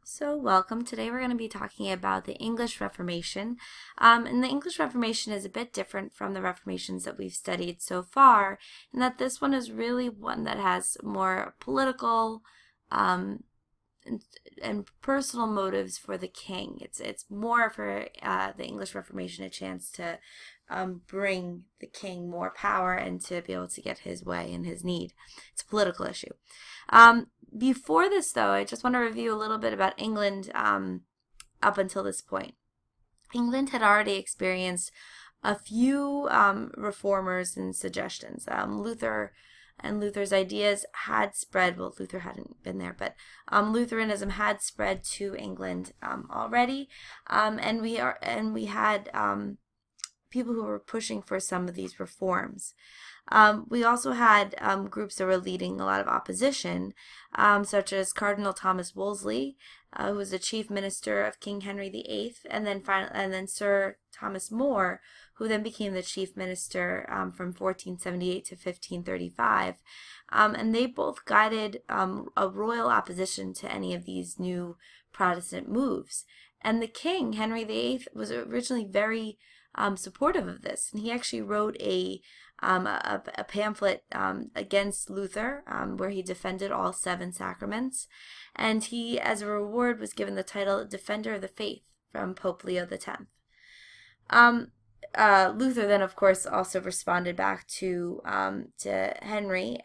So welcome. Today we're going to be talking about the English Reformation. And the English Reformation is a bit different from the Reformations that we've studied so far, in that this one is really one that has more political um, and personal motives for the king. It's more for the English Reformation a chance to bring the king more power and to be able to get his way and his need. It's a political issue. Before this, though, I just want to review a little bit about England up until this point. England had already experienced a few reformers and suggestions. Luther and Luther's ideas had spread. Well, Luther hadn't been there, but Lutheranism had spread to England already, and we had people who were pushing for some of these reforms. We also had groups that were leading a lot of opposition, such as Cardinal Thomas Wolsey, who was the chief minister of King Henry VIII, and then Sir Thomas More, who then became the chief minister from 1478 to 1535. And they both guided a royal opposition to any of these new Protestant moves. And the king, Henry VIII, was originally very supportive of this, and he actually wrote a pamphlet against Luther, where he defended all 7 sacraments, and he, as a reward, was given the title Defender of the Faith from Pope Leo X. Luther then, of course, also responded back to Henry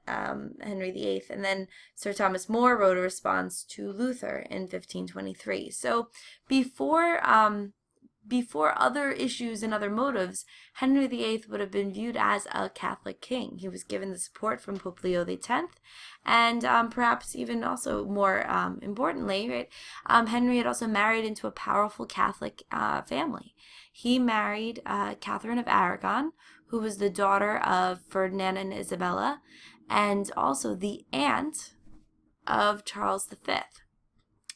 VIII, and then Sir Thomas More wrote a response to Luther in 1523. So before other issues and other motives, Henry VIII would have been viewed as a Catholic king. He was given the support from Pope Leo X, and perhaps even also more importantly, right, Henry had also married into a powerful Catholic family. He married Catherine of Aragon, who was the daughter of Ferdinand and Isabella, and also the aunt of Charles V.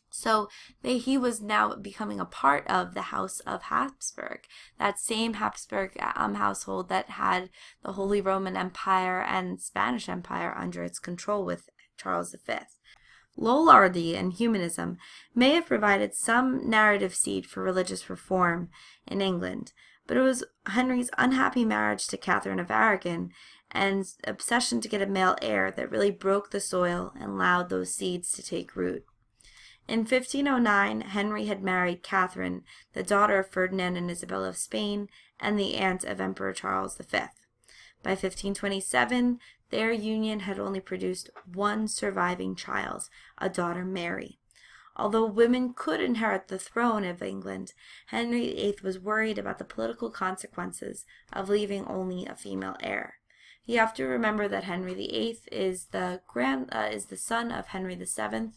So he was now becoming a part of the House of Habsburg, that same Habsburg household that had the Holy Roman Empire and Spanish Empire under its control with Charles V. Lollardy and humanism may have provided some narrative seed for religious reform in England, but it was Henry's unhappy marriage to Catherine of Aragon and obsession to get a male heir that really broke the soil and allowed those seeds to take root. In 1509, Henry had married Catherine, the daughter of Ferdinand and Isabella of Spain, and the aunt of Emperor Charles V. By 1527, their union had only produced one surviving child, a daughter Mary. Although women could inherit the throne of England, Henry VIII was worried about the political consequences of leaving only a female heir. You have to remember that Henry VIII is the son of Henry VII,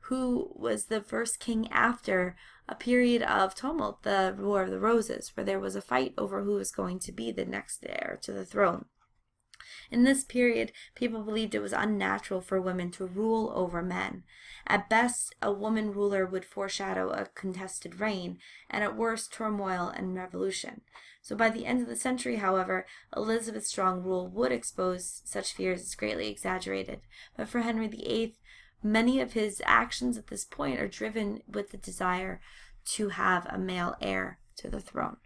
who was the first king after a period of tumult, the War of the Roses, where there was a fight over who was going to be the next heir to the throne. In this period, people believed it was unnatural for women to rule over men. At best, a woman ruler would foreshadow a contested reign, and at worst, turmoil and revolution. So by the end of the century, however, Elizabeth's strong rule would expose such fears as greatly exaggerated. But for Henry VIII, many of his actions at this point are driven with the desire to have a male heir to the throne.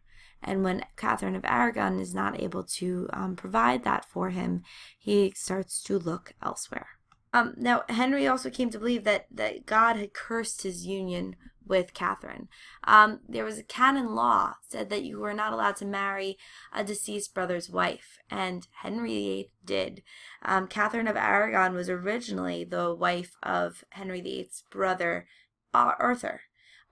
And when Catherine of Aragon is not able to provide that for him, he starts to look elsewhere. Now, Henry also came to believe that God had cursed his union with Catherine. There was a canon law said that you were not allowed to marry a deceased brother's wife, and Henry VIII did. Catherine of Aragon was originally the wife of Henry VIII's brother, Arthur.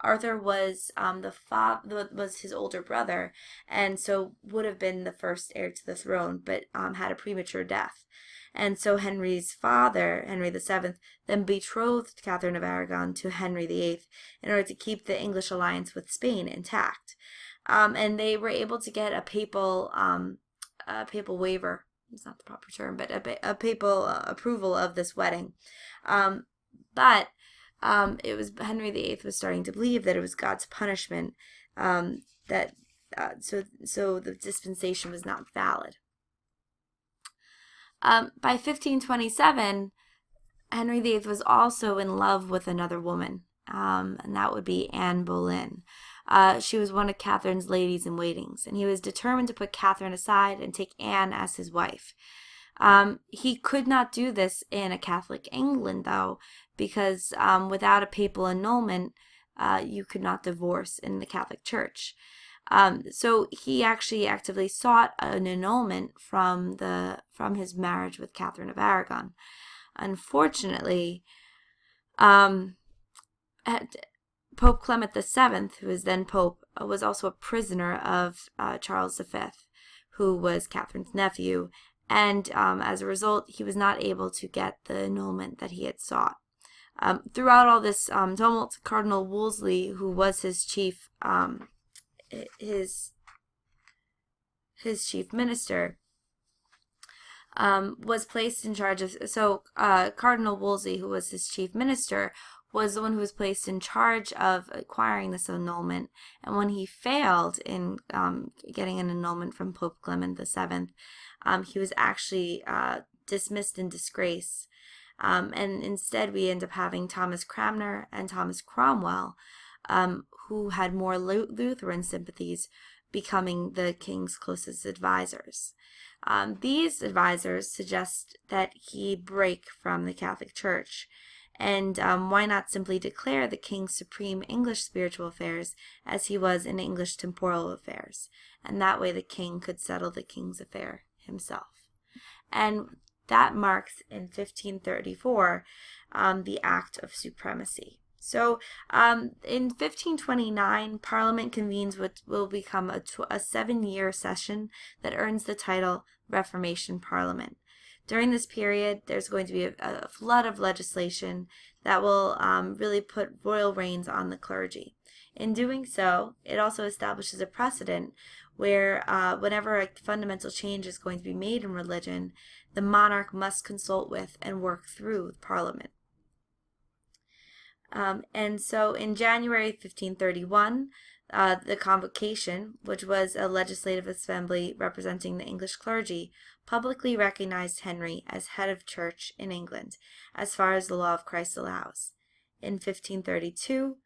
Arthur was was his older brother, and so would have been the first heir to the throne, but had a premature death. And so Henry's father, Henry VII, then betrothed Catherine of Aragon to Henry VIII in order to keep the English alliance with Spain intact. And they were able to get a papal waiver. It's not the proper term, but a papal approval of this wedding. But it was Henry VIII was starting to believe that it was God's punishment, so the dispensation was not valid. By 1527, Henry VIII was also in love with another woman, and that would be Anne Boleyn. She was one of Catherine's ladies-in-waitings, and he was determined to put Catherine aside and take Anne as his wife. He could not do this in a Catholic England, though, because without a papal annulment, you could not divorce in the Catholic Church. So he actually actively sought an annulment from his marriage with Catherine of Aragon. Unfortunately, Pope Clement VII, who was then Pope, was also a prisoner of Charles V, who was Catherine's nephew, and as a result, he was not able to get the annulment that he had sought. Throughout all this tumult, Cardinal Wolsey, who was his chief chief minister, was placed in charge of. So Cardinal Wolsey, who was his chief minister, was the one who was placed in charge of acquiring this annulment. And when he failed in getting an annulment from Pope Clement VII, he was actually dismissed in disgrace. And instead, we end up having Thomas Cranmer and Thomas Cromwell, who had more Lutheran sympathies, becoming the king's closest advisors. These advisors suggest that he break from the Catholic Church. And why not simply declare the king supreme English spiritual affairs as he was in English temporal affairs? And that way the king could settle the king's affair himself. And that marks in 1534 the Act of Supremacy. So in 1529, Parliament convenes what will become a 7-year session that earns the title Reformation Parliament. During this period, there's going to be a flood of legislation that will really put royal reins on the clergy. In doing so, it also establishes a precedent where whenever a fundamental change is going to be made in religion, the monarch must consult with and work through Parliament. And so in January 1531, the Convocation, which was a legislative assembly representing the English clergy, publicly recognized Henry as head of church in England, as far as the law of Christ allows. In 1532,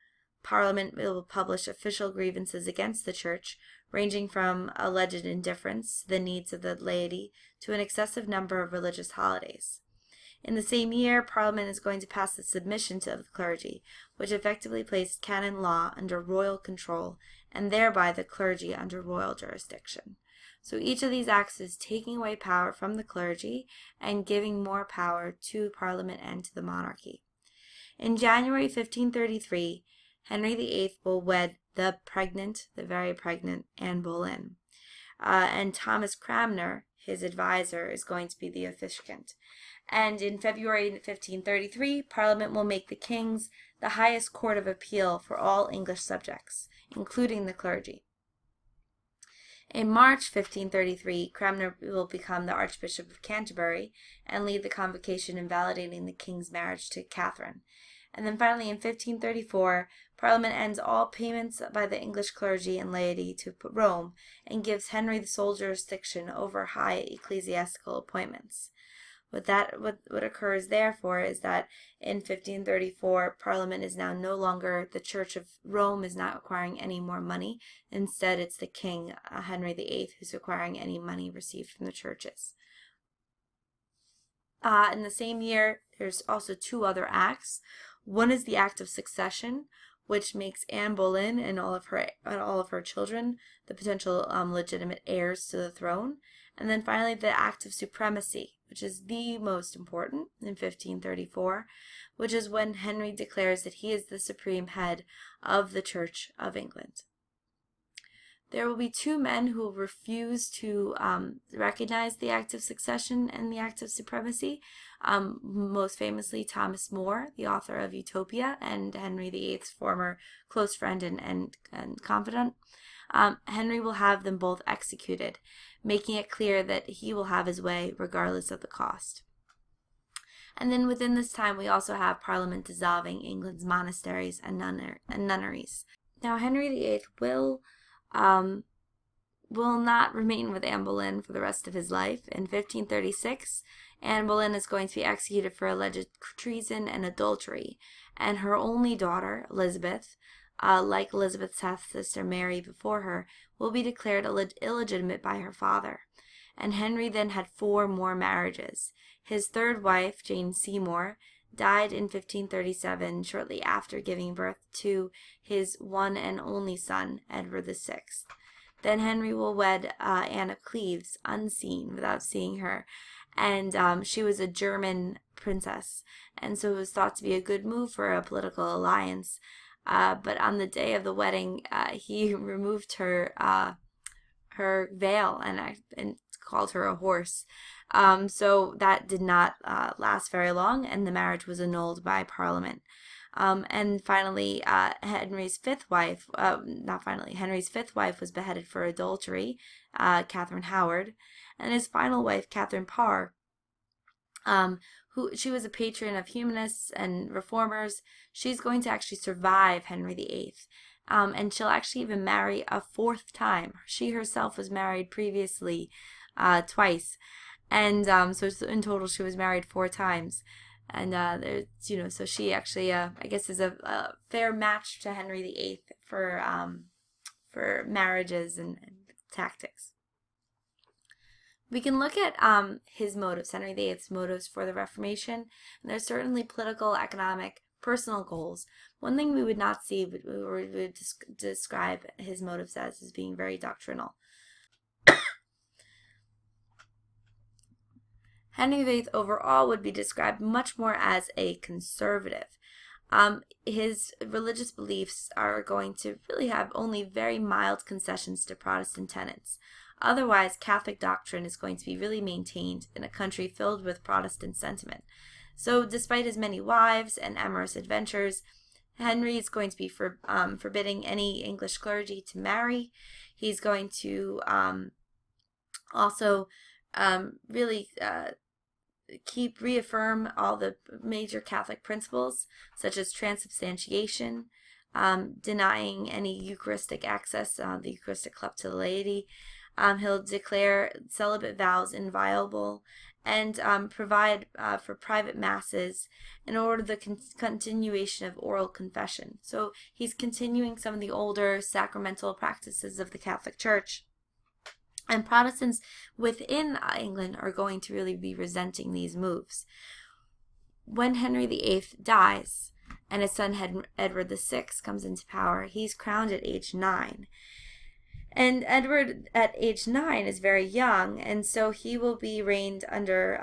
Parliament will publish official grievances against the church, ranging from alleged indifference to the needs of the laity to an excessive number of religious holidays. In the same year, Parliament is going to pass the Submission to the Clergy, which effectively placed canon law under royal control, and thereby the clergy under royal jurisdiction. So each of these acts is taking away power from the clergy and giving more power to Parliament and to the monarchy. In January 1533, Henry VIII will wed the very pregnant Anne Boleyn. And Thomas Cranmer, his advisor, is going to be the officiant. And in February 1533, Parliament will make the kings the highest court of appeal for all English subjects, including the clergy. In March 1533, Cranmer will become the Archbishop of Canterbury and lead the convocation in validating the king's marriage to Catherine. And then finally in 1534, Parliament ends all payments by the English clergy and laity to Rome and gives Henry the sole jurisdiction over high ecclesiastical appointments. What occurs therefore is that in 1534, Parliament is now no longer, the Church of Rome is not acquiring any more money. Instead, it's the king, Henry VIII, who's acquiring any money received from the churches. In the same year, there's also 2 other acts. One is the Act of Succession, which makes Anne Boleyn and all of her children the potential legitimate heirs to the throne. And then finally, the Act of Supremacy, which is the most important, in 1534, which is when Henry declares that he is the supreme head of the Church of England. There will be 2 men who will refuse to recognize the Act of Succession and the Act of Supremacy. Most famously, Thomas More, the author of Utopia, and Henry VIII's former close friend and confidant. Henry will have them both executed, making it clear that he will have his way regardless of the cost. And then within this time, we also have Parliament dissolving England's monasteries and nunneries. Now, Henry VIII will not remain with Anne Boleyn for the rest of his life. In 1536, Anne Boleyn is going to be executed for alleged treason and adultery. and her only daughter, Elizabeth, like Elizabeth's half-sister Mary before her, will be declared illegitimate by her father. And Henry then had 4 more marriages. His third wife, Jane Seymour, died in 1537, shortly after giving birth to his one and only son, Edward VI. Then Henry will wed Anne of Cleves, unseen, without seeing her, and she was a German princess, and so it was thought to be a good move for a political alliance. But on the day of the wedding, he removed her veil and called her a horse. So that did not last very long, and the marriage was annulled by Parliament. And finally, Henry's fifth wife was beheaded for adultery, Catherine Howard, and his final wife, Catherine Parr, she was a patron of humanists and reformers. She's going to actually survive Henry VIII. And she'll actually even marry a 4th time. She herself was married previously twice. And so in total she was married 4 times. And so she actually, I guess, is a fair match to Henry VIII for marriages and tactics. We can look at his motives, Henry VIII's motives for the Reformation, and there's certainly political, economic, personal goals. One thing we would not see, but we would describe his motives as being very doctrinal. Henry VIII overall would be described much more as a conservative. His religious beliefs are going to really have only very mild concessions to Protestant tenets. Otherwise, Catholic doctrine is going to be really maintained in a country filled with Protestant sentiment. So despite his many wives and amorous adventures, Henry is going to be forbidding any English clergy to marry. He's going to also really reaffirm all the major Catholic principles, such as transubstantiation, denying any Eucharistic access, the Eucharistic cup to the laity. He'll declare celibate vows inviolable and provide for private masses in order the continuation of oral confession. So he's continuing some of the older sacramental practices of the Catholic Church. And Protestants within England are going to really be resenting these moves. When Henry VIII dies and his son Edward VI comes into power, he's crowned at age 9. And Edward at age 9 is very young, and so he will be reigned under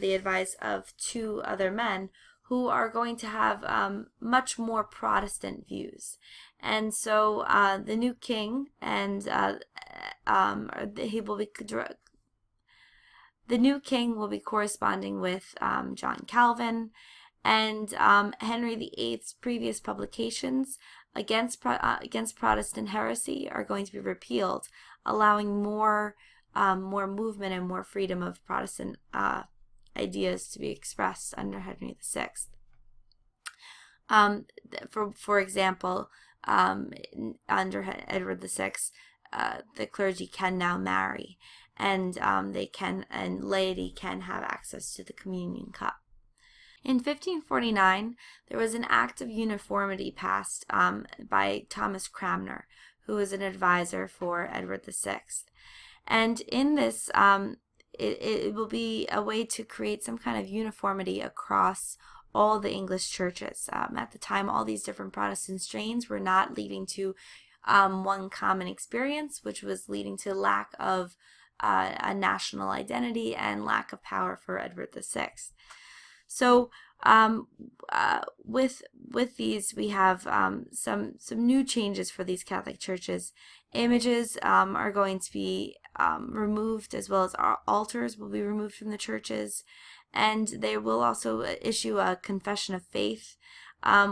the advice of 2 other men who are going to have much more Protestant views. And so the new king the new king will be corresponding with John Calvin, and Henry VIII's previous publications against Protestant heresy are going to be repealed, allowing more movement and more freedom of Protestant ideas to be expressed under Henry VI. For example, under Edward VI, the clergy can now marry, and laity can have access to the communion cup. In 1549, there was an Act of Uniformity passed by Thomas Cranmer, who was an advisor for Edward VI. And in this, it will be a way to create some kind of uniformity across all the English churches. At the time, all these different Protestant strains were not leading to one common experience, which was leading to lack of a national identity and lack of power for Edward VI. So with these, we have some new changes for these Catholic churches. Images are going to be removed, as well as altars will be removed from the churches, and they will also issue a confession of faith,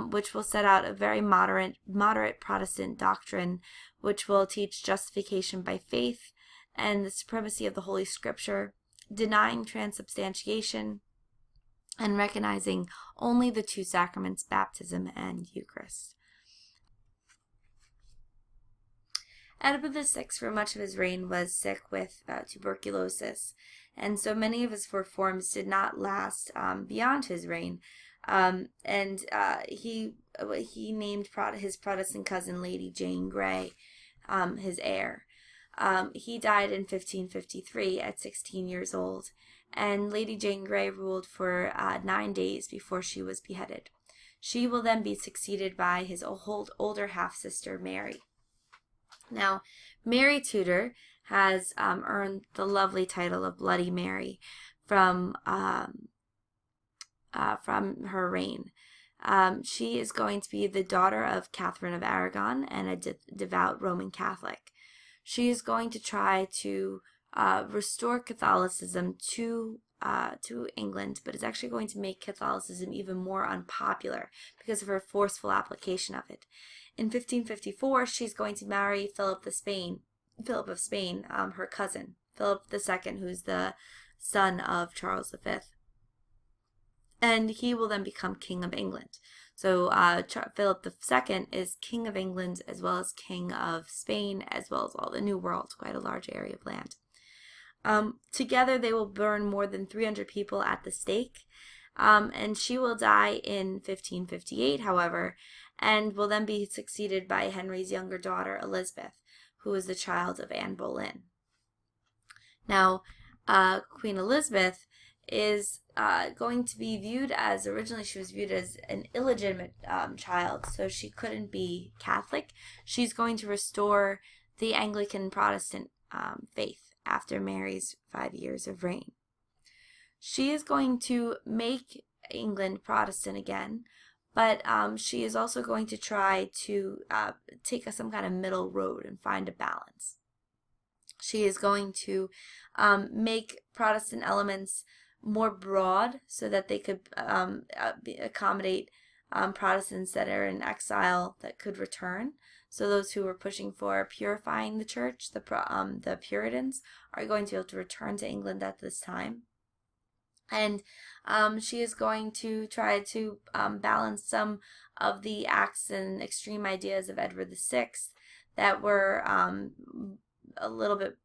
which will set out a very moderate Protestant doctrine, which will teach justification by faith and the supremacy of the Holy Scripture, denying transubstantiation, and recognizing only the 2 sacraments, baptism and Eucharist. Edward VI, for much of his reign, was sick with tuberculosis, and so many of his reforms did not last beyond his reign. He named his Protestant cousin Lady Jane Grey his heir. He died in 1553 at 16 years old, and Lady Jane Grey ruled for 9 days before she was beheaded. She will then be succeeded by his older half-sister, Mary. Now, Mary Tudor has earned the lovely title of Bloody Mary from her reign. She is going to be the daughter of Catherine of Aragon and a devout Roman Catholic. She is going to try to restore Catholicism to England, but is actually going to make Catholicism even more unpopular because of her forceful application of it. In 1554, she's going to marry Philip of Spain, her cousin, Philip II, who's the son of Charles V. And he will then become King of England. So Philip II is King of England as well as King of Spain, as well as all the New World, quite a large area of land. Together they will burn more than 300 people at the stake, and she will die in 1558, however, and will then be succeeded by Henry's younger daughter, Elizabeth, who is the child of Anne Boleyn. Now, Queen Elizabeth is going to be viewed as, originally she was viewed as an illegitimate child, so she couldn't be Catholic. She's going to restore the Anglican Protestant faith after Mary's 5 years of reign. She is going to make England Protestant again, but she is also going to try to take some kind of middle road and find a balance. She is going to make Protestant elements more broad so that they could accommodate Protestants that are in exile that could return. So those who were pushing for purifying the church, the Puritans, are going to be able to return to England at this time. And she is going to try to balance some of the acts and extreme ideas of Edward VI that were a little bit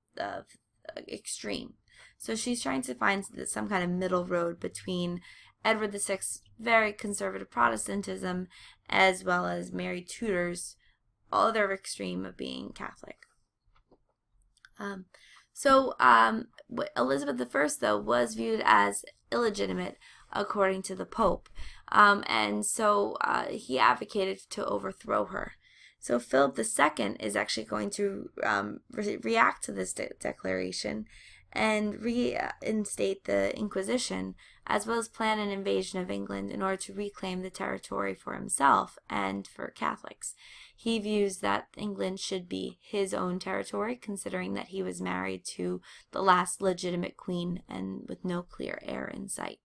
extreme. So she's trying to find some kind of middle road between Edward VI's very conservative Protestantism as well as Mary Tudor's other extreme of being Catholic. Elizabeth I, though, was viewed as illegitimate according to the Pope, and so he advocated to overthrow her. So Philip II is actually going to react to this declaration and reinstate the Inquisition, as well as plan an invasion of England in order to reclaim the territory for himself and for Catholics. He views that England should be his own territory, considering that he was married to the last legitimate queen and with no clear heir in sight.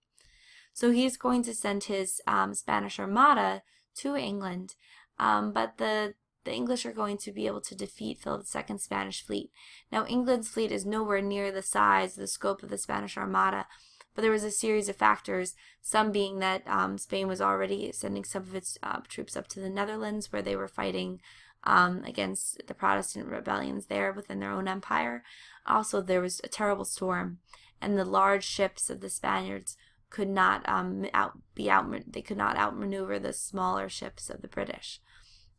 So he's going to send his Spanish Armada to England, but the English are going to be able to defeat Philip II's Spanish fleet. Now, England's fleet is nowhere near the size, the scope of the Spanish Armada, but there was a series of factors, some being that Spain was already sending some of its troops up to the Netherlands, where they were fighting against the Protestant rebellions there within their own empire. Also, there was a terrible storm, and the large ships of the Spaniards could not outmaneuver the smaller ships of the British.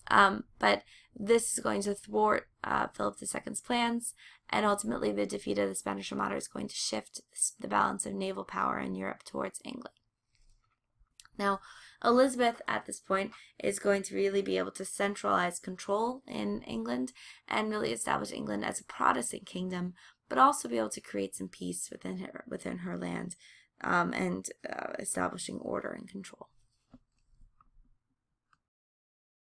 But this is going to thwart Philip II's plans, and ultimately the defeat of the Spanish Armada is going to shift the balance of naval power in Europe towards England. Now, Elizabeth at this point is going to really be able to centralize control in England and really establish England as a Protestant kingdom, but also be able to create some peace within her land and establishing order and control.